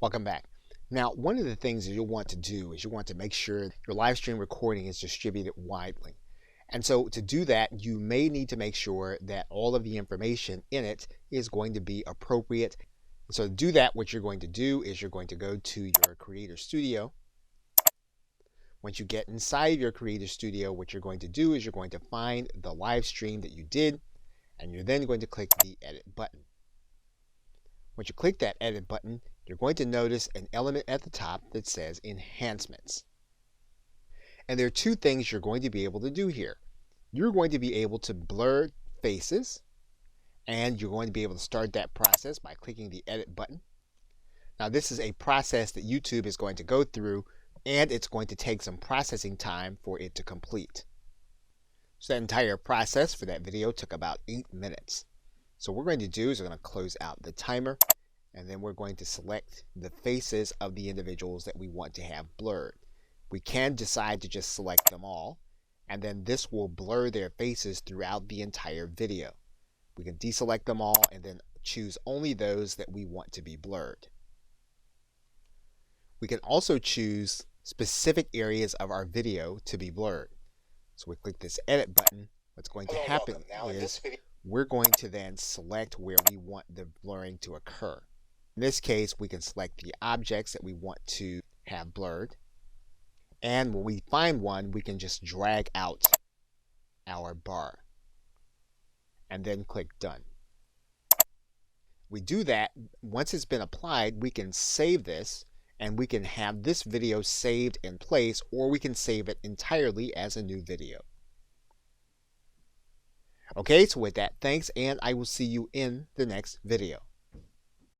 Welcome back. Now, one of the things that you'll want to do is you want to make sure your live stream recording is distributed widely. And so to do that, you may need to make sure that all of the information in it is going to be appropriate. So to do that, what you're going to do is you're going to go to your Creator Studio. Once you get inside your Creator Studio, what you're going to do is you're going to find the live stream that you did, and you're then going to click the Edit button. Once you click that Edit button, you're going to notice an element at the top that says Enhancements. And there are two things you're going to be able to do here. You're going to be able to blur faces, and you're going to be able to start that process by clicking the Edit button. Now, this is a process that YouTube is going to go through, and it's going to take some processing time for it to complete. So that entire process for that video took about 8 minutes. So what we're going to do is we're going to close out the timer, and then we're going to select the faces of the individuals that we want to have blurred. We can decide to just select them all, and then this will blur their faces throughout the entire video. We can deselect them all and then choose only those that we want to be blurred. We can also choose specific areas of our video to be blurred. So we click this Edit button. What's going to happen is we're going to then select where we want the blurring to occur. In this case, we can select the objects that we want to have blurred. And when we find one, we can just drag out our bar and then click Done. We do that. Once it's been applied, we can save this, and we can have this video saved in place, or we can save it entirely as a new video. Okay, so with that, thanks, and I will see you in the next video.